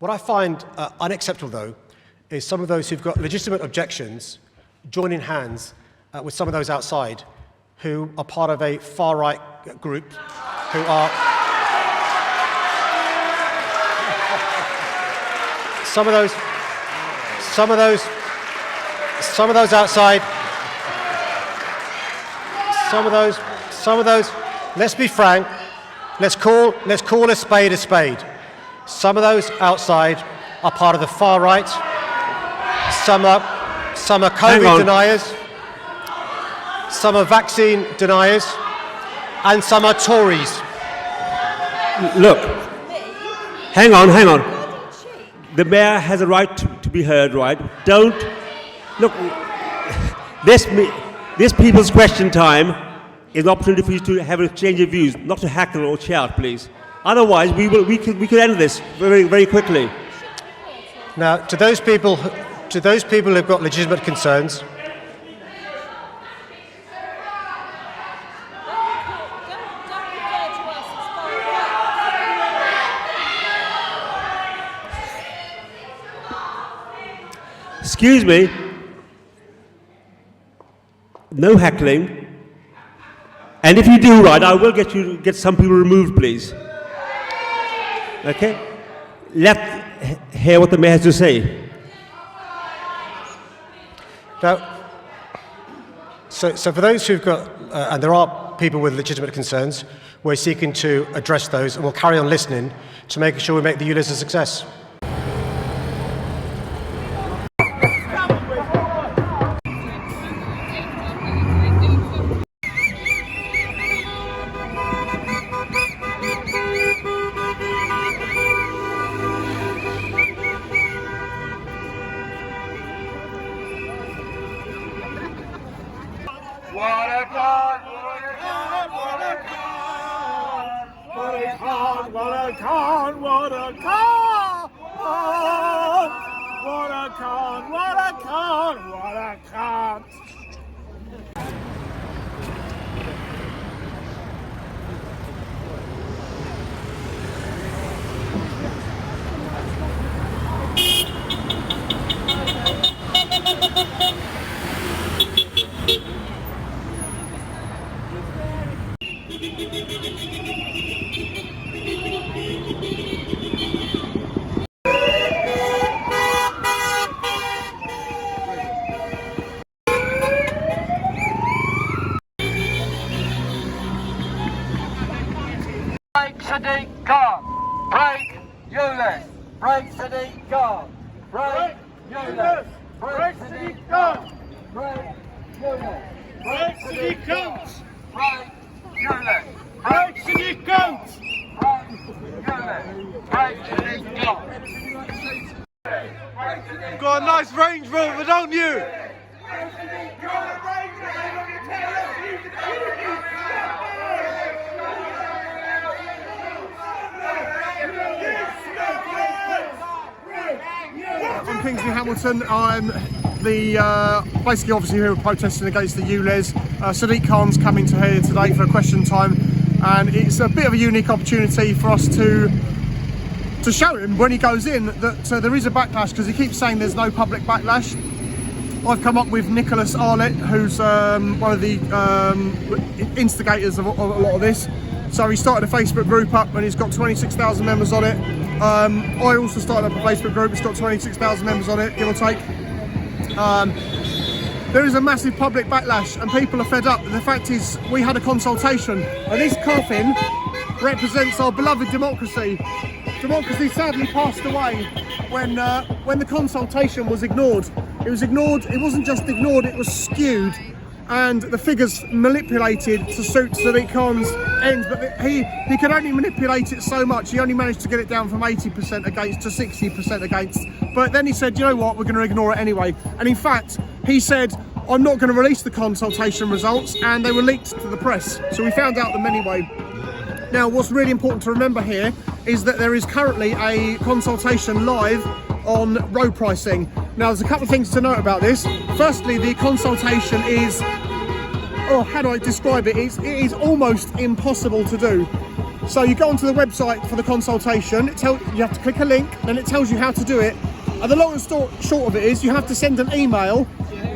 What I find unacceptable, though, is some of those who've got legitimate objections joining hands with some of those outside who are part of a far-right group who are... Some of those outside, some of those, let's be frank, let's call a spade a spade. Some of those outside are part of the far right, some are COVID deniers, some are vaccine deniers, and some are Tories. Look, hang on. The mayor has a right to be heard, right? Don't, look, this people's question time is an opportunity for you to have an exchange of views, not to heckle or shout, please. Otherwise, we could end this very, very quickly. Now, to those people who've got legitimate concerns, excuse me, no heckling, and if you do right, I will get some people removed, please. Okay? Let's hear what the mayor has to say. Now, so for those who've got, and there are people with legitimate concerns, we're seeking to address those, and we'll carry on listening to make sure we make the ULEZ a success. Break Sadiq Khan! Break ULEZ! Break Sadiq Khan! Break ULEZ! Break Sadiq Khan! Break ULEZ! Break Sadiq Khan! Break ULEZ! Break Sadiq Khan! Break Sadiq Khan! You've got a nice Range Rover, don't you? I'm Kingsley Hamilton. I'm the basically obviously here protesting against the ULEZ. Sadiq Khan's coming to here today for a question time, and it's a bit of a unique opportunity for us to show him when he goes in that there is a backlash, because he keeps saying there's no public backlash. I've come up with Nicholas Arlett, who's one of the instigators of a lot of this. So he started a Facebook group up and he's got 26,000 members on it. I also started up a Facebook group, it's got 26,000 members on it, give or take. There is a massive public backlash and people are fed up. The fact is, we had a consultation and this coffin represents our beloved democracy. Democracy sadly passed away when the consultation was ignored. It was ignored, it wasn't just ignored, it was skewed, and the figures manipulated to suit Sadiq Khan's ends, but he could only manipulate it so much. He only managed to get it down from 80% against to 60% against, but then he said, you know what, we're going to ignore it anyway. And in fact, he said, I'm not going to release the consultation results, and they were leaked to the press, so we found out them anyway. Now, what's really important to remember here is that there is currently a consultation live on road pricing. Now, there's a couple of things to note about this. Firstly, the consultation is, how do I describe it? It is almost impossible to do. So you go onto the website for the consultation. You have to click a link, and it tells you how to do it. And the long and short of it is you have to send an email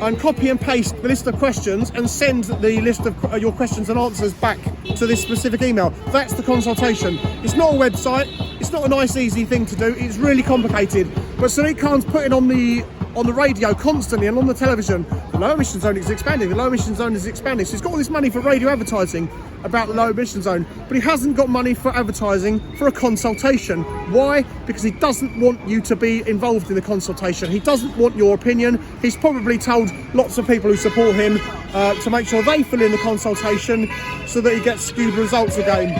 and copy and paste the list of questions and send the list of your questions and answers back to this specific email. That's the consultation. It's not a website. It's not a nice, easy thing to do. It's really complicated. But Sadiq Khan's putting on the radio constantly and on the television, the low emission zone is expanding, the low emission zone is expanding. So he's got all this money for radio advertising about the low emission zone, but he hasn't got money for advertising for a consultation. Why? Because he doesn't want you to be involved in the consultation. He doesn't want your opinion. He's probably told lots of people who support him to make sure they fill in the consultation so that he gets skewed results again.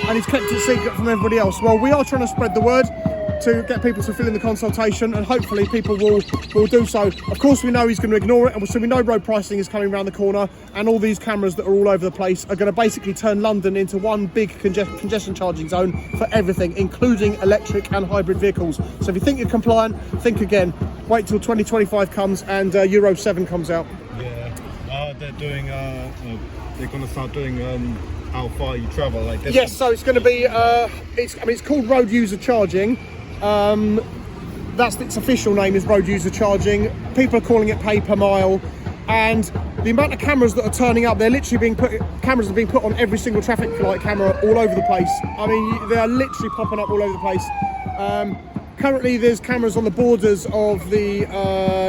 And he's kept it secret from everybody else. Well, we are trying to spread the word to get people to fill in the consultation, and hopefully people will do so. Of course, we know he's going to ignore it, and so we know road pricing is coming around the corner, and all these cameras that are all over the place are going to basically turn London into one big congestion charging zone for everything, including electric and hybrid vehicles. So if you think you're compliant, think again. Wait till 2025 comes and Euro 7 comes out. Yeah, they're doing. They're going to start doing how far you travel, like this. Yes, so it's going to be. It's called road user charging. That's its official name, is road user charging. People are calling it pay per mile, and the amount of cameras that are turning up, they're literally cameras are being put on every single traffic light camera all over the place. I mean, they are literally popping up all over the place. Currently there's cameras on the borders of the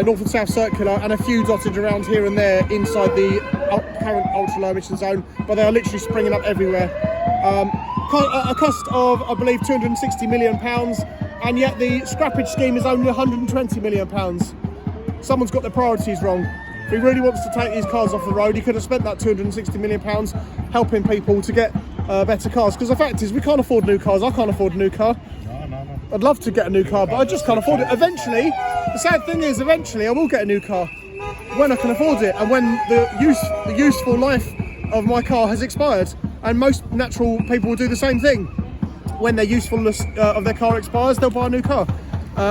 North and South Circular, and a few dotted around here and there inside the current ultra low emission zone, but they are literally springing up everywhere. A cost of, I believe, £260 million, and yet the scrappage scheme is only £120 million. Someone's got their priorities wrong. If he really wants to take these cars off the road, he could have spent that £260 million helping people to get better cars. Because the fact is, we can't afford new cars. I can't afford a new car. No. I'd love to get a new car, but I just can't afford it. Eventually, the sad thing is, eventually I will get a new car when I can afford it, and when the useful life of my car has expired. And most natural people will do the same thing. When their usefulness of their car expires, they'll buy a new car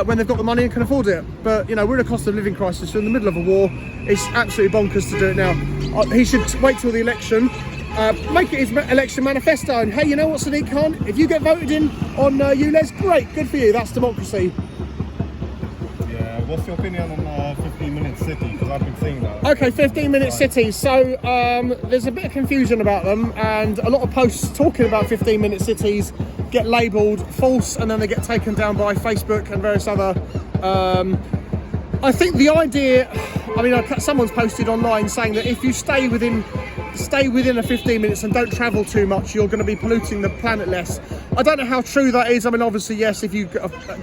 when they've got the money and can afford it. But you know, we're in a cost of living crisis. We're in the middle of a war. It's absolutely bonkers to do it now. He should wait till the election, make it his election manifesto. And hey, you know what, Sadiq Khan? If you get voted in on ULEZ, great, good for you. That's democracy. Yeah. What's your opinion on 15-minute city? Because I've been seeing that. Okay, 15-minute cities. So there's a bit of confusion about them, and a lot of posts talking about 15-minute cities get labelled false, and then they get taken down by Facebook and various other. I think the idea. I mean, someone's posted online saying that if you stay within a 15 minutes and don't travel too much, you're going to be polluting the planet less. I don't know how true that is. I mean, obviously, yes, if you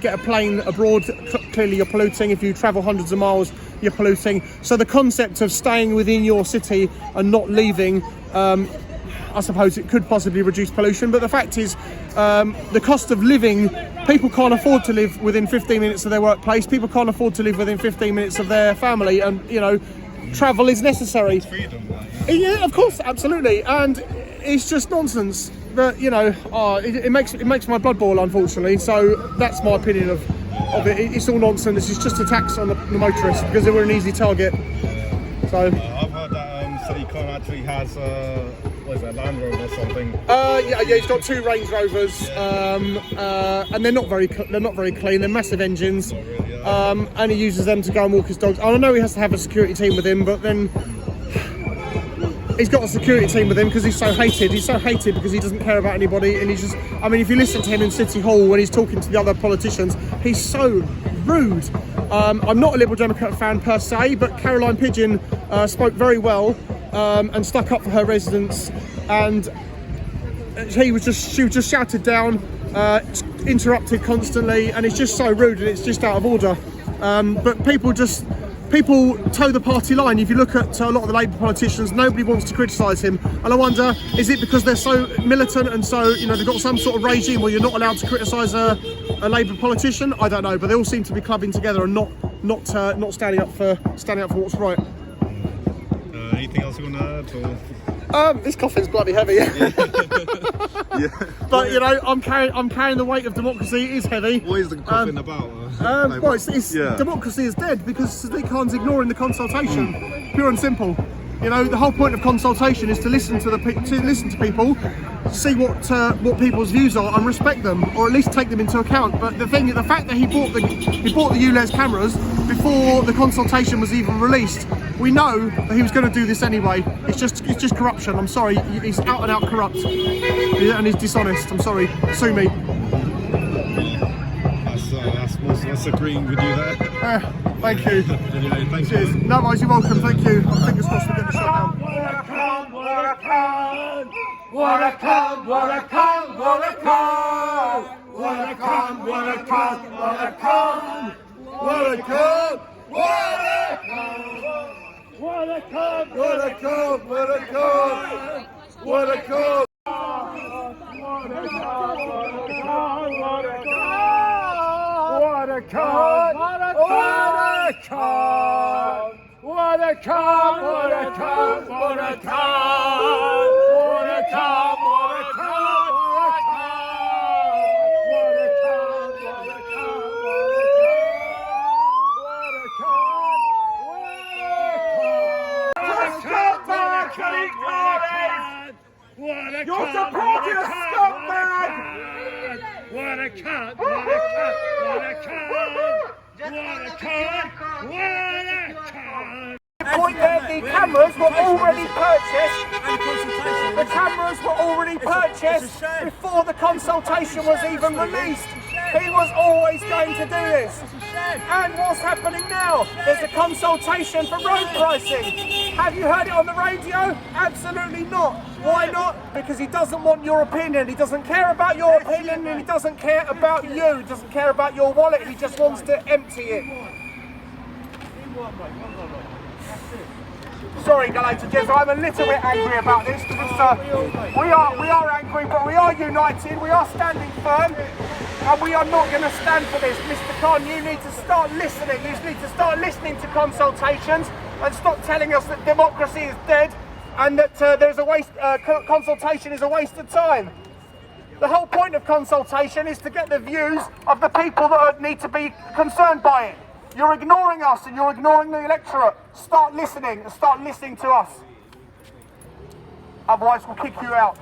get a plane abroad, clearly you're polluting. If you travel hundreds of miles, you're polluting. So the concept of staying within your city and not leaving, I suppose it could possibly reduce pollution. But the fact is, the cost of living, people can't afford to live within 15 minutes of their workplace. People can't afford to live within 15 minutes of their family. And, you know, travel is necessary. Freedom, right? Yeah, of course, absolutely, and it's just nonsense. But you know, it makes my blood boil, unfortunately. So that's my opinion of it. It's all nonsense. It's just a tax on the motorists because they were an easy target. So I've heard that Sadiq Khan actually has what is that, Land Rover or something? yeah, he's got 2 Range Rovers, and they're not very clean. They're massive engines, and he uses them to go and walk his dogs. I know he has to have a security team with him, but then. He's got a security team with him because he's so hated. He's so hated because he doesn't care about anybody, and he's just. I mean, if you listen to him in City Hall when he's talking to the other politicians, he's so rude. I'm not a Liberal Democrat fan per se, but Caroline Pidgeon spoke very well and stuck up for her residents, and she was just shouted down, interrupted constantly, and it's just so rude and it's just out of order. But people toe the party line. If you look at a lot of the Labour politicians, nobody wants to criticise him. And I wonder, is it because they're so militant and so, you know, they've got some sort of regime where you're not allowed to criticise a Labour politician? I don't know, but they all seem to be clubbing together and not standing up for what's right. Anything else you want to add? Or? This coffin's bloody heavy. Yeah. But you know, I'm carrying the weight of democracy. It is heavy. What is the coffin about? Well, democracy is dead because Sadiq Khan's ignoring the consultation. Pure and simple. You know, the whole point of consultation is to listen to people, see what people's views are, and respect them, or at least take them into account. But the fact that he bought the ULEZ cameras before the consultation was even released, we know that he was going to do this anyway. It's just corruption. I'm sorry, he's out and out corrupt, and he's dishonest. I'm sorry, sue me. That's agreeing with you there. Thank you. Anyway, thank Cheers. you. No worries, you're welcome. Thank you. Fingers crossed we get the shot down. What a cunt! What a cunt! What a cunt! What a cunt! What a cunt! What a cunt! What a cunt! What a cunt! What a cunt! What a cunt! What a cunt! What a cunt! What a cunt! What a cunt! What a cunt! What a cunt! What a cunt! What a cunt! What a cunt! What a You're supporting a scumbag! What a cunt! What a cunt! What a cunt! What a cunt! What a cunt! Point there, the cameras were already purchased. The cameras were already purchased before the consultation was even released. He was always going to do this. And what's happening now? There's a consultation for road pricing. Have you heard it on the radio? Absolutely not. Why not? Because he doesn't want your opinion. He doesn't care about your opinion, and he doesn't care about you. He doesn't care about your wallet. He just wants to empty it. Sorry, ladies and gentlemen, I'm a little bit angry about this because we are angry, but we are united. We are standing firm, and we are not going to stand for this. Mr. Khan, you need to start listening. You need to start listening to consultations and stop telling us that democracy is dead and that there's a waste. Consultation is a waste of time. The whole point of consultation is to get the views of the people that need to be concerned by it. You're ignoring us and you're ignoring the electorate. Start listening and start listening to us. Otherwise we'll kick you out.